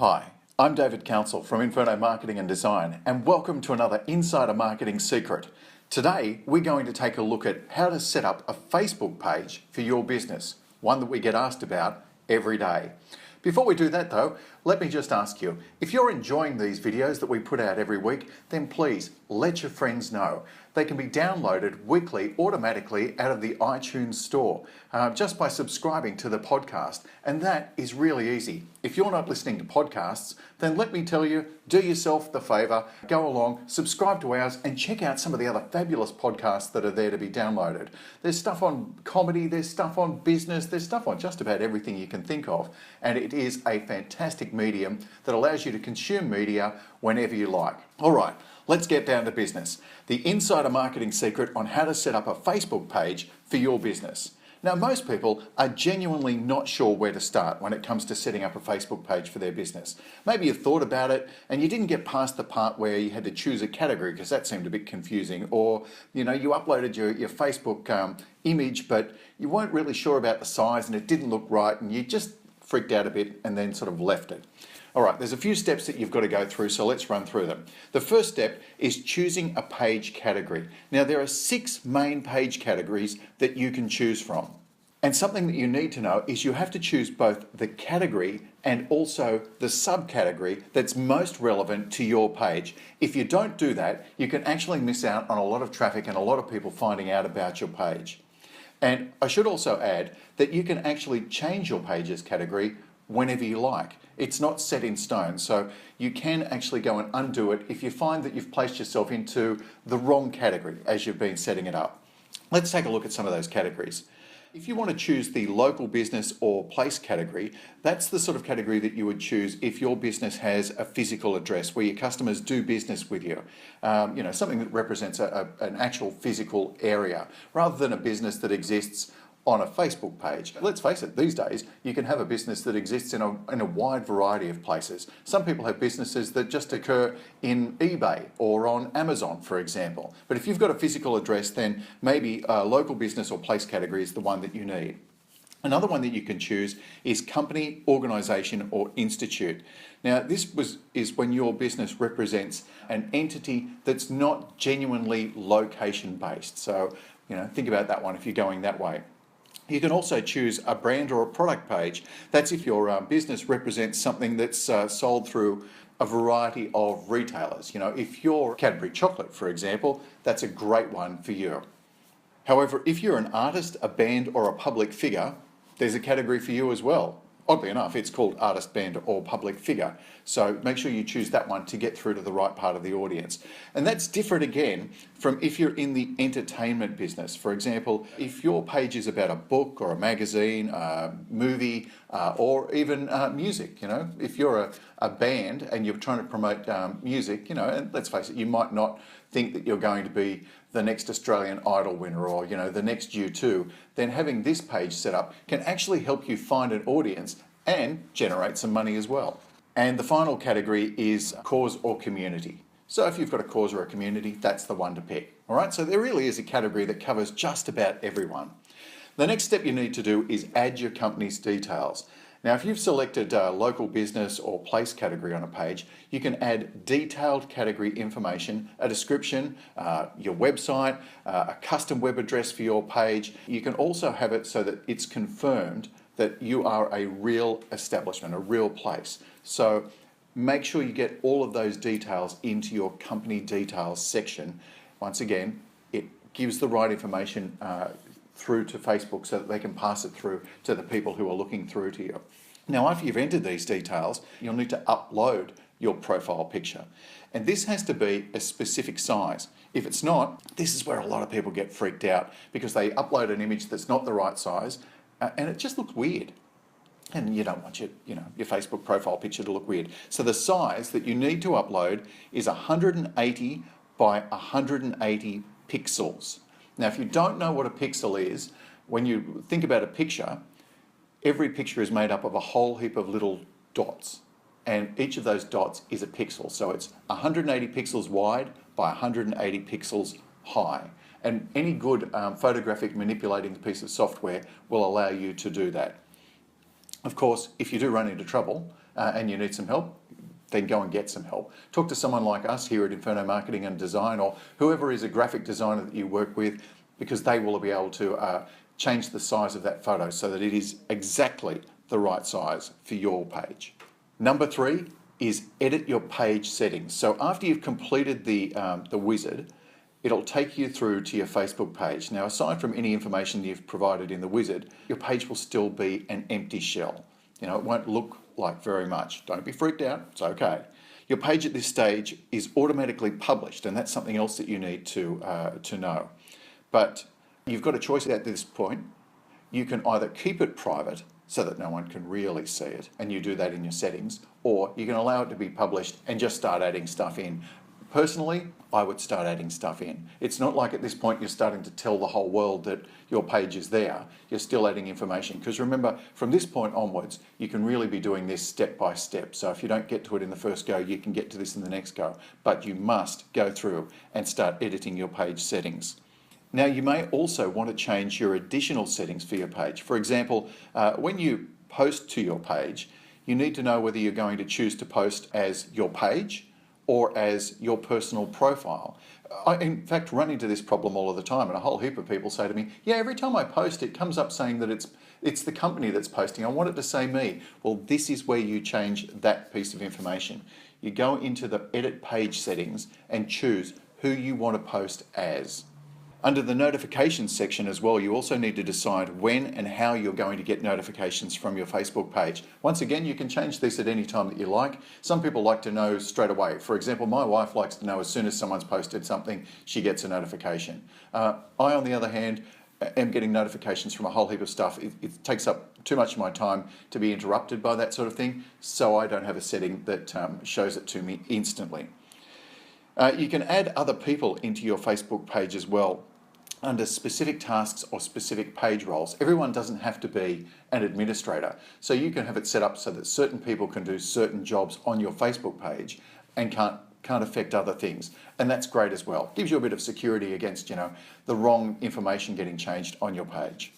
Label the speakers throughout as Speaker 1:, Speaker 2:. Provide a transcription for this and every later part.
Speaker 1: Hi, I'm David Council from Inferno Marketing and Design, and welcome to another Insider Marketing Secret. Today, we're going to take a look at how to set up a Facebook page for your business, one that we get asked about every day. Before we do that though, let me just ask you, if you're enjoying these videos that we put out every week, then please let your friends know. They can be downloaded weekly automatically out of the iTunes store just by subscribing to the podcast, and that is really easy. If you're not listening to podcasts, then let me tell you, do yourself the favour, go along, subscribe to ours and check out some of the other fabulous podcasts that are there to be downloaded. There's stuff on comedy, there's stuff on business, there's stuff on just about everything you can think of, and it is a fantastic medium that allows you to consume media whenever you like. All right, let's get down to business. The Insider Marketing Secret on how to set up a Facebook page for your business. Now, most people are genuinely not sure where to start when it comes to setting up a Facebook page for their business. Maybe you've thought about it and you didn't get past the part where you had to choose a category because that seemed a bit confusing, or you uploaded your Facebook image but you weren't really sure about the size and it didn't look right and you just freaked out a bit and then sort of left it. All right, there's a few steps that you've got to go through, so let's run through them. The first step is choosing a page category. Now, there are 6 main page categories that you can choose from. And something that you need to know is you have to choose both the category and also the subcategory that's most relevant to your page. If you don't do that, you can actually miss out on a lot of traffic and a lot of people finding out about your page. And I should also add that you can actually change your page's category whenever you like. It's not set in stone, so you can actually go and undo it if you find that you've placed yourself into the wrong category as you've been setting it up. Let's take a look at some of those categories. If you want to choose the local business or place category, that's the sort of category that you would choose if your business has a physical address where your customers do business with you. Something that represents an actual physical area rather than a business that exists on a Facebook page. Let's face it, these days you can have a business that exists in a wide variety of places. Some people have businesses that just occur in eBay or on Amazon, for example. But if you've got a physical address, then maybe a local business or place category is the one that you need. Another one that you can choose is company, organisation or institute. Now this is when your business represents an entity that's not genuinely location based. So think about that one if you're going that way. You can also choose a brand or a product page. That's if your business represents something that's sold through a variety of retailers. If you're Cadbury Chocolate, for example, that's a great one for you. However, if you're an artist, a band or a public figure, there's a category for you as well. Oddly enough, it's called artist, band or public figure. So make sure you choose that one to get through to the right part of the audience. And that's different again from if you're in the entertainment business. For example, if your page is about a book or a magazine, a movie, or even music, if you're a band and you're trying to promote music, and let's face it, you might not think that you're going to be the next Australian Idol winner or the next U2, then having this page set up can actually help you find an audience and generate some money as well. And the final category is cause or community. So if you've got a cause or a community, that's the one to pick. All right, so there really is a category that covers just about everyone. The next step you need to do is add your company's details. Now, if you've selected a local business or place category on a page, you can add detailed category information, a description, your website, a custom web address for your page. You can also have it so that it's confirmed that you are a real establishment, a real place. So make sure you get all of those details into your company details section. Once again, it gives the right information through to Facebook so that they can pass it through to the people who are looking through to you. Now, after you've entered these details, you'll need to upload your profile picture. And this has to be a specific size. If it's not, this is where a lot of people get freaked out because they upload an image that's not the right size and it just looks weird. And you don't want your Facebook profile picture to look weird. So the size that you need to upload is 180 by 180 pixels. Now, if you don't know what a pixel is, when you think about a picture, every picture is made up of a whole heap of little dots. And each of those dots is a pixel. So it's 180 pixels wide by 180 pixels high. And any good photographic manipulating piece of software will allow you to do that. Of course, if you do run into trouble, and you need some help, then go and get some help. Talk to someone like us here at Inferno Marketing and Design, or whoever is a graphic designer that you work with, because they will be able to change the size of that photo so that it is exactly the right size for your page. Number 3 is edit your page settings. So after you've completed the wizard, it'll take you through to your Facebook page. Now, aside from any information you've provided in the wizard, your page will still be an empty shell. You know, it won't look like very much. Don't be freaked out, it's okay. Your page at this stage is automatically published, and that's something else that you need to know. But you've got a choice at this point. You can either keep it private so that no one can really see it, and you do that in your settings, or you can allow it to be published and just start adding stuff in. Personally, I would start adding stuff in. It's not like at this point you're starting to tell the whole world that your page is there. You're still adding information, because remember, from this point onwards, you can really be doing this step by step. So if you don't get to it in the first go, you can get to this in the next go. But you must go through and start editing your page settings. Now, you may also want to change your additional settings for your page. For example, when you post to your page, you need to know whether you're going to choose to post as your page or as your personal profile. I, in fact, run into this problem all of the time, and a whole heap of people say to me, yeah, every time I post, it comes up saying that it's the company that's posting. I want it to say me. Well, this is where you change that piece of information. You go into the edit page settings and choose who you want to post as. Under the notifications section as well, you also need to decide when and how you're going to get notifications from your Facebook page. Once again, you can change this at any time that you like. Some people like to know straight away. For example, my wife likes to know as soon as someone's posted something, she gets a notification. I, on the other hand, am getting notifications from a whole heap of stuff. It takes up too much of my time to be interrupted by that sort of thing, so I don't have a setting that shows it to me instantly. You can add other people into your Facebook page as well, under specific tasks or specific page roles. Everyone doesn't have to be an administrator. So you can have it set up so that certain people can do certain jobs on your Facebook page and can't affect other things. And that's great as well. Gives you a bit of security against, the wrong information getting changed on your page.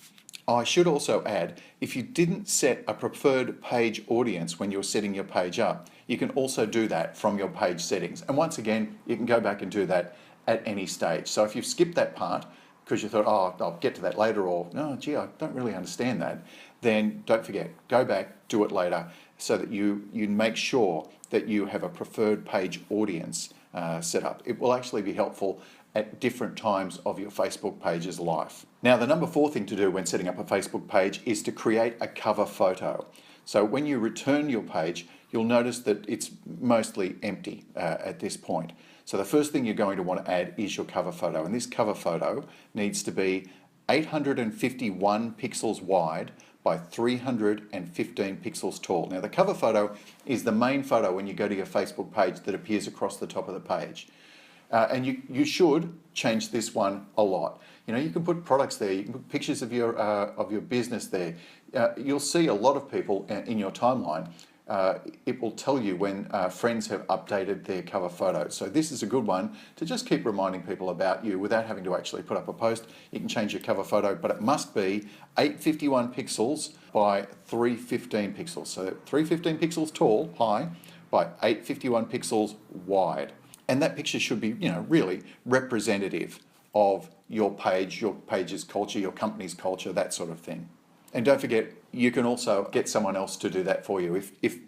Speaker 1: I should also add, if you didn't set a preferred page audience when you're setting your page up, you can also do that from your page settings. And once again, you can go back and do that at any stage. So if you've skipped that part, because you thought, oh, I'll get to that later, or, no, gee, I don't really understand that, then don't forget, go back, do it later, so that you make sure that you have a preferred page audience set up. It will actually be helpful at different times of your Facebook page's life. Now, the number 4 thing to do when setting up a Facebook page is to create a cover photo. So when you return your page, you'll notice that it's mostly empty at this point. So the first thing you're going to want to add is your cover photo, and this cover photo needs to be 851 pixels wide by 315 pixels tall. Now, the cover photo is the main photo when you go to your Facebook page that appears across the top of the page. And you should change this one a lot. You can put products there, you can put pictures of your business there. You'll see a lot of people in your timeline. It will tell you when friends have updated their cover photo. So this is a good one to just keep reminding people about you without having to actually put up a post. You can change your cover photo, but it must be 851 pixels by 315 pixels. So 315 pixels tall, high, by 851 pixels wide. And that picture should be, really representative of your page, your page's culture, your company's culture, that sort of thing. And don't forget, you can also get someone else to do that for you. If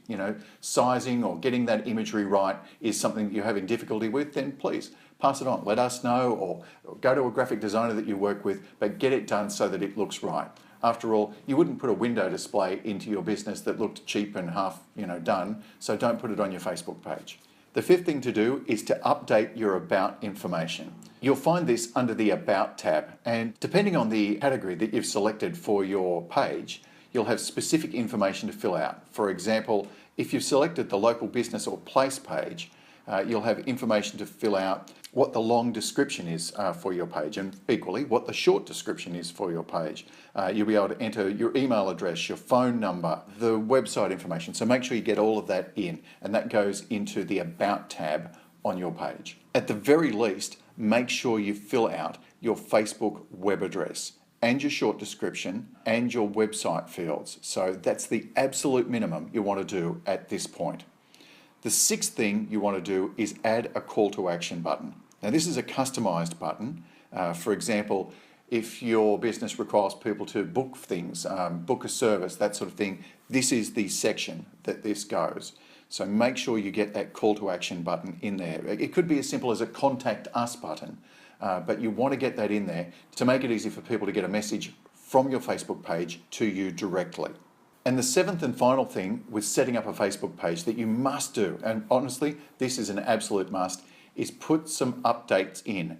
Speaker 1: sizing or getting that imagery right is something that you're having difficulty with, then please pass it on. Let us know, or go to a graphic designer that you work with, but get it done so that it looks right. After all, you wouldn't put a window display into your business that looked cheap and half, done, so don't put it on your Facebook page. The 5th thing to do is to update your About information. You'll find this under the About tab, and depending on the category that you've selected for your page, you'll have specific information to fill out. For example, if you've selected the local business or place page, you'll have information to fill out what the long description is for your page, and equally what the short description is for your page. You'll be able to enter your email address, your phone number, the website information. So make sure you get all of that in, and that goes into the About tab on your page. At the very least, make sure you fill out your Facebook web address and your short description and your website fields. So that's the absolute minimum you want to do at this point. The sixth thing you want to do is add a call to action button. Now this is a customized button. For example, if your business requires people to book things, book a service, that sort of thing, this is the section that this goes. So make sure you get that call to action button in there. It could be as simple as a contact us button, but you want to get that in there to make it easy for people to get a message from your Facebook page to you directly. And the seventh and final thing with setting up a Facebook page that you must do, and honestly, this is an absolute must, is put some updates in.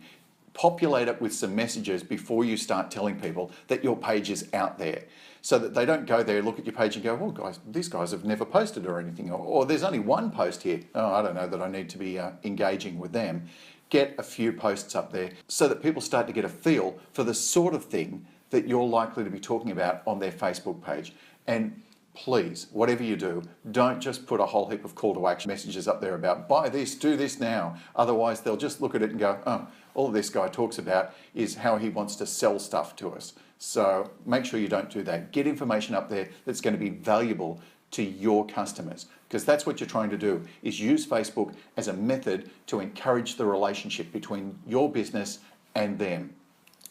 Speaker 1: Populate it with some messages before you start telling people that your page is out there, so that they don't go there, look at your page and go, oh guys, these guys have never posted or anything, or there's only one post here. Oh, I don't know that I need to be engaging with them. Get a few posts up there so that people start to get a feel for the sort of thing that you're likely to be talking about on their Facebook page. And please, whatever you do, don't just put a whole heap of call to action messages up there about buy this, do this now. Otherwise, they'll just look at it and go, oh, all this guy talks about is how he wants to sell stuff to us. So make sure you don't do that. Get information up there that's going to be valuable to your customers, because that's what you're trying to do, is use Facebook as a method to encourage the relationship between your business and them.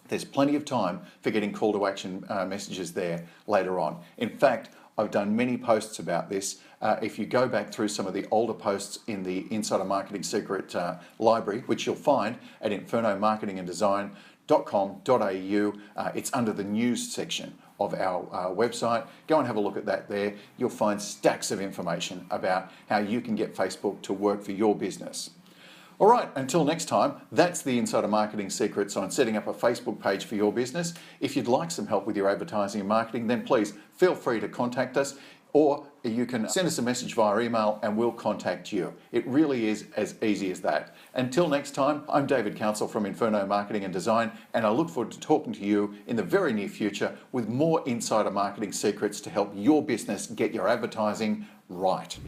Speaker 1: There's plenty of time for getting call to action messages there later on. In fact, I've done many posts about this. If you go back through some of the older posts in the Insider Marketing Secret library, which you'll find at infernomarketinganddesign.com.au, it's under the news section of our website. Go and have a look at that there. You'll find stacks of information about how you can get Facebook to work for your business. All right, until next time, that's the Insider Marketing Secrets on setting up a Facebook page for your business. If you'd like some help with your advertising and marketing, then please feel free to contact us, or you can send us a message via email and we'll contact you. It really is as easy as that. Until next time, I'm David Council from Inferno Marketing and Design, and I look forward to talking to you in the very near future with more insider marketing secrets to help your business get your advertising right.